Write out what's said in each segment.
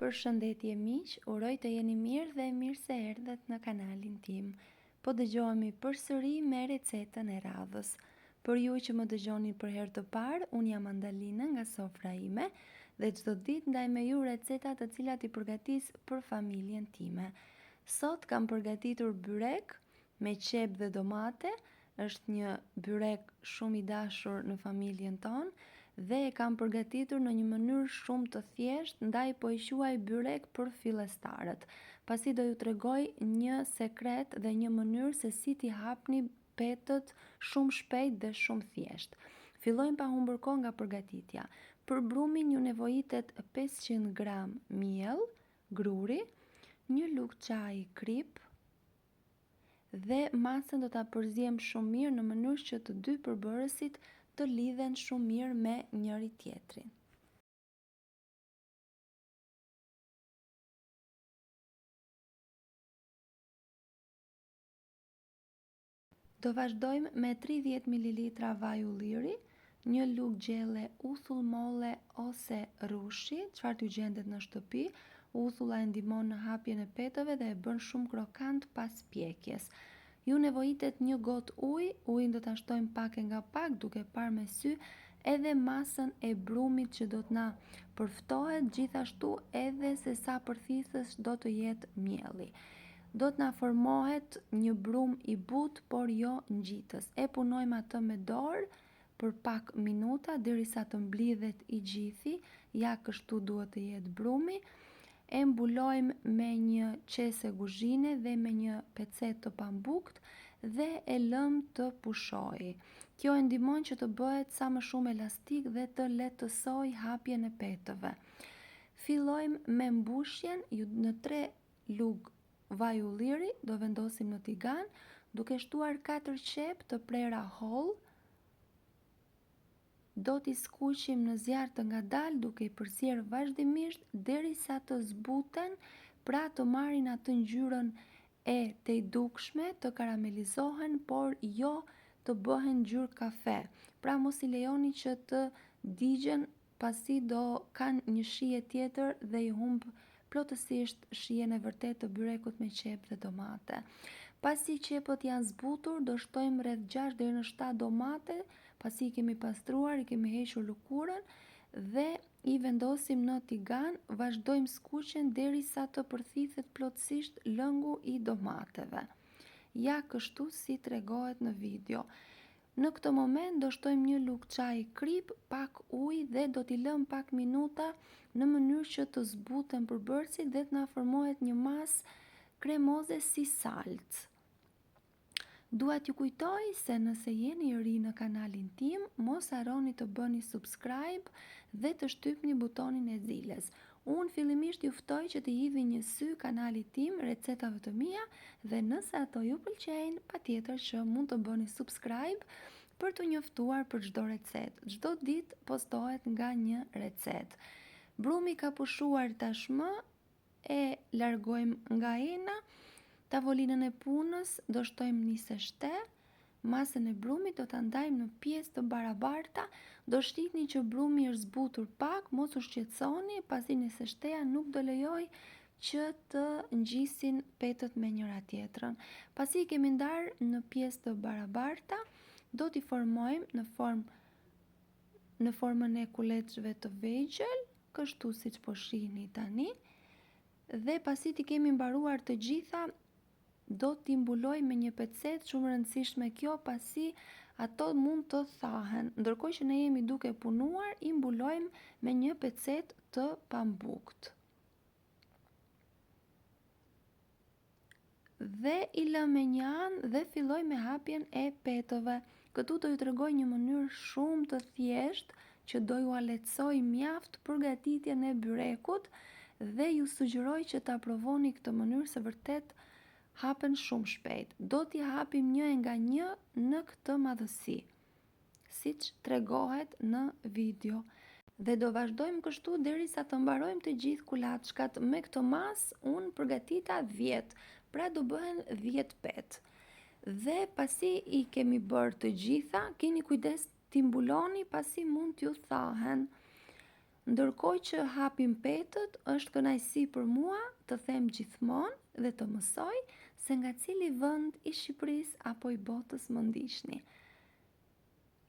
Përshëndetje miq, uroj të jeni mirë dhe mirë se erdhët në kanalin tim. Po dëgjohemi përsëri me recetën e radhës. Për ju që më dëgjoni për herë të parë, unë jam Andalina nga sofra ime dhe çdo ditë ndaj me ju receta të cilat i përgatis për familjen time. Sot kam përgatitur byrek me qep dhe domate, është një byrek shumë i dashur në familjen tonë dhe e kam përgatitur në një mënyrë shumë të thjeshtë, ndaj po i quaj byrek për fillestarët. Pasi do ju tregoj një sekret dhe një mënyrë se si t'i hapni petët shumë shpejt dhe shumë thjesht. Fillojmë pa humbur kohë nga përgatitja. Për brumin ju nevojitet 500 gram miell, gruri, një lugë çaji krip dhe masën do ta përzijem shumë mirë në mënyrë që të dy përbërësit të lidhen shumë mirë me njëri tjetrin. Do vazhdojmë me 30 ml vaj ulliri, një lugë gjelle uthull molle ose rushi, çfarë t'ju gjendet në shtëpi. Uthulla e ndihmon në hapjen e petëve dhe e bën shumë krokant pas pjekjes. Ju nevojitet një gotë ujë, ujin do ta shtojmë pak e nga pak duke parë me sy, edhe masën e brumit që do t'na përftohet, gjithashtu edhe se sa përthithës do të jetë mielli. Do t'na formohet një brum i butë, por jo ngjitës. E punojmë atë me dorë për pak minuta derisa të mblidhet i gjithi, ja kështu duhet të jetë brumi. E mbulojmë me një qese kuzhine dhe me një pecet të pambukt dhe e lëm të pushojë. Kjo e ndihmon që të bëhet sa më shumë elastik dhe të lehtësoj hapjen e petëve. Fillojmë me mbushjen, në 3 lugë vaj ulliri do vendosim në tigan, duke shtuar 4 qep të prera holl. Do t'i skuqim në zjarr të ngadalë duke i përzierë vazhdimisht derisa të zbuten, pra të marrin atë ngjyrën e tejdukshme, të karamelizohen, por jo të bëhen ngjyrë kafe. Pra mos i lejoni që të digjen, pasi do kanë një shije tjetër dhe i humb plotësisht shijen e vërtetë të byrekut me qep dhe domate. Pasi qepët janë zbutur, do shtojmë rreth 6 deri në 7 domate, pasi i kemi pastruar, i kemi hequr lëkurën dhe i vendosim në tigan, vazhdojmë skuqjen derisa të përthithet plotësisht lëngu i domateve. Ja kështu si tregohet në video. Në këtë moment do shtojmë një lugë çaji krip, pak ujë dhe do t'i lëm pak minuta në mënyrë që të zbuten përbërësit dhe të na formohet një masë kremoze si salcë. Dua t'ju kujtoj se nëse jeni i ri në kanalin tim, mos harroni të bëni subscribe dhe të shtypni butonin e zilës. Unë fillimisht ju ftoj që të hidhni një sy kanalit tim, recetave të mia, dhe nëse ato ju pëlqejnë, patjetër që mund të bëni subscribe për të njoftuar për çdo recetë. Çdo ditë postohet nga një recetë. Brumi ka pushuar tashmë, e largojmë nga ena. Tavolinën e punës do shtojmë nisë shte, masën e brumit do ta ndajmë në pjesë të barabarta, do shihni që brumi është zbutur pak, mos u shqetësoni, pasi nisë shteja nuk do lejoj që të ngjisin petët me njëra tjetrën. Pasi i kemi ndarë në pjesë të barabarta, do t'i formojmë në formën e kuleçve të vegjël, kështu siç po shihni tani, dhe pasi t'i kemi mbaruar të gjitha, do t'i mbuloj me një pecet, shumë rëndësishme kjo, pasi ato mund të thahen. Ndërkohë që ne jemi duke punuar, i mbulojmë me një pecet të pambukt. Dhe i lëm me një anë dhe filloj me hapjen e petëve. Këtu do ju tregoj një mënyrë shumë të thjeshtë që do ju lehtësoj mjaft përgatitjen e byrekut dhe ju sugjeroj që ta provoni këtë mënyrë, se vërtet hapen shumë shpejt. Do t'i hapim një e nga një në këtë madhësi, siç tregohet në video. Dhe do vazhdojmë kështu derisa të mbarojmë të gjithë kulaçkat. Me këtë masë unë përgatita 10, pra do bëhen 10 petë. Dhe pasi i kemi bërë të gjitha, keni kujdes t'i mbuloni, pasi mund t'ju thahen. Ndërkohë që hapim petët, është kënaqësi për mua të them gjithmonë dhe të mësoj se nga cili vend i Shqipërisë apo i botës më ndiqni.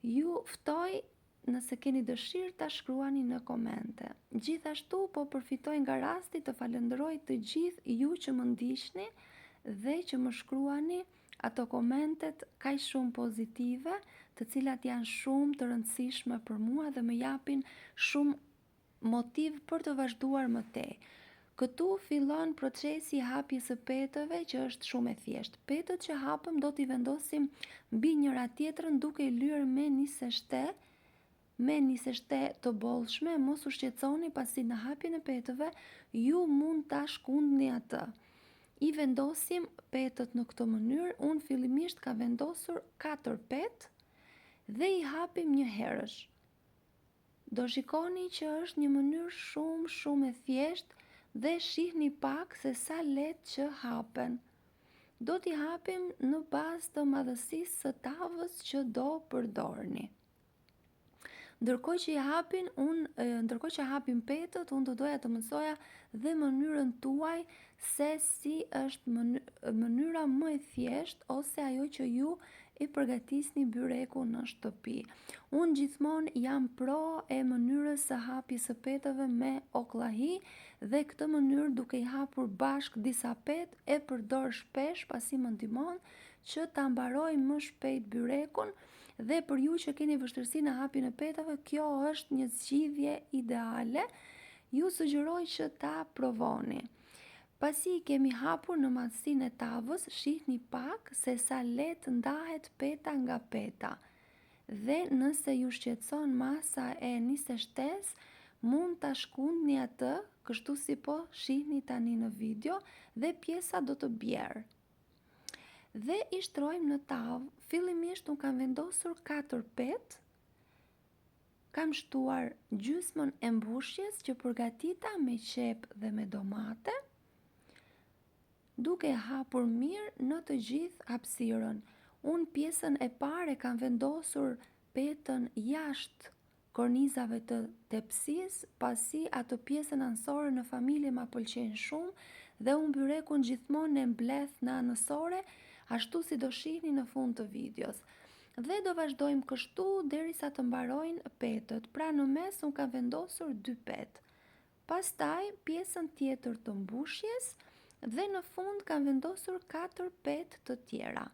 Ju ftoj nëse keni dëshirë ta shkruani në komente. Gjithashtu po përfitoj nga rasti të falenderoj të gjithë ju që më ndiqni dhe që më shkruani ato komentet kaq shumë pozitive, të cilat janë shumë të rëndësishme për mua dhe më japin shumë motiv për të vazhduar më tej. Këtu fillon procesi i hapjes së petëve, që është shumë e thjeshtë. Petët që hapëm do t'i vendosim mbi njëra tjetrën duke i lyer me niseshte të bollshme. Mos u shqetësoni, pasi në hapjen e petëve ju mund ta shkundni atë. I vendosim petët në këtë mënyrë. Unë fillimisht ka vendosur 4 petë dhe i hapim një herësh. Do shikoni që është një mënyrë shumë e thjeshtë dhe shihni pak se sa lehtë që hapen. Do t'i hapim në bazë të madhësisë së tavës që do përdorni. Ndërkohë që hapim petët, unë do doja të mësoja dhe mënyrën tuaj se si është mënyra më e thjeshtë ose ajo që ju i përgatisni byreku në shtëpi. Unë gjithmonë jam pro e mënyrës së hapjes së petëve me oklahi dhe këtë mënyrë duke i hapur bashk disa petë e përdor shpesh, pasi më ndihmon që ta mbaroj më shpejt byrekun. Dhe për ju që keni vështirësi në hapjen e petëve, kjo është një zgjidhje ideale. Ju sugjeroj që ta provoni. Pasi i kemi hapur në madhësinë e tavës, shihni pak se sa lehtë ndahet peta nga peta. Dhe nëse ju shqetëson masa e niseshtes, mund ta shkundni atë, kështu si po shihni tani në video, dhe pjesa do të bjerë. Dhe i shtrojmë në tavë. Fillimisht unë kam vendosur 4 petë. Kam shtuar gjysmën e mbushjes që përgatita me qep dhe me domate, duke hapur mirë në të gjithë hapësirën. Unë pjesën e parë kam vendosur petën jashtë kornizave të tepsisë, pasi atë pjesën anësore në familje ma pëlqen shumë dhe unë byrekun gjithmonë e mbledh në anësore, ashtu si do shihni në fund të videos. Dhe do vazhdojmë kështu derisa të mbarojnë petët. Pra në mes unë kam vendosur 2 petë. Pastaj pjesën tjetër të mbushjes dhe në fund kam vendosur 4 petë të tjera.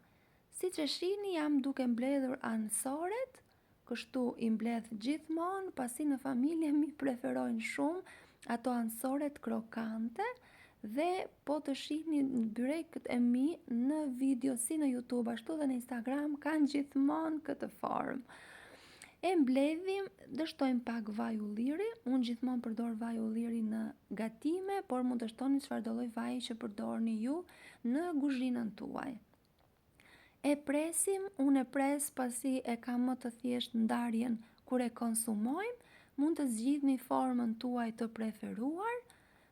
Siç e shihni, jam duke mbledhur anësoret, kështu i mbledh gjithmonë, pasi në familje mi preferojnë shumë ato anësoret krokante. Dhe po të shihni byrekët e mi në video si në YouTube, ashtu dhe në Instagram, kanë gjithmonë këtë formë. E mbledhim, dështojmë pak vaj ulliri. Unë gjithmonë përdor vaj ulliri në gatime, por mund të shtoni çfarë do lloj vaji që përdorni ju në kuzhinën tuaj. E presim, unë e pres pasi e kam më të thjeshtë ndarjen kur e konsumojmë. Mund të zgjidhni formën tuaj të preferuar.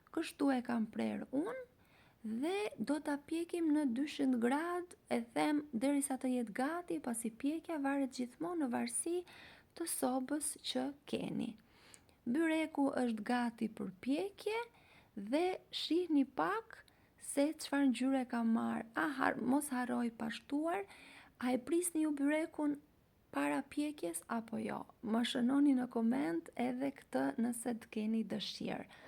Kështu e kam prerë unë dhe do ta pjekim në 200 gradë, e them derisa të jetë gati, pasi pjekja varet gjithmonë në varësi të sobës që keni. Byreku është gati për pjekje dhe shihni pak se çfarë ngjyre ka marrë. Mos harroj pa shtuar, a e prisni ju byrekun para pjekjes apo jo? Më shënoni në koment edhe këtë nëse të keni dëshirë.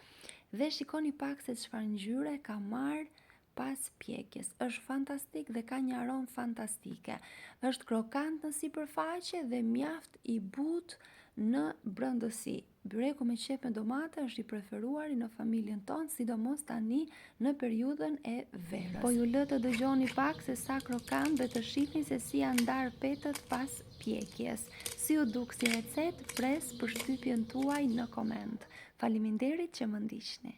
Dhe shikoni pak se çfarë ngjyre ka marrë pas pjekjes. Është fantastik dhe ka një aromë fantastike. Është krokant në sipërfaqe dhe mjaft i butë në brendësi. Byreku me qep me domate është i preferuari në familjen tonë, sidomos tani në periudhën e verës. Po ju lë të dëgjoni pak se sa krokant dhe të shihni se si janë ndarë petët pas pjekjes. Si u duk si recetë, pres përshtypjen tuaj në koment. Faleminderit që më ndiqni.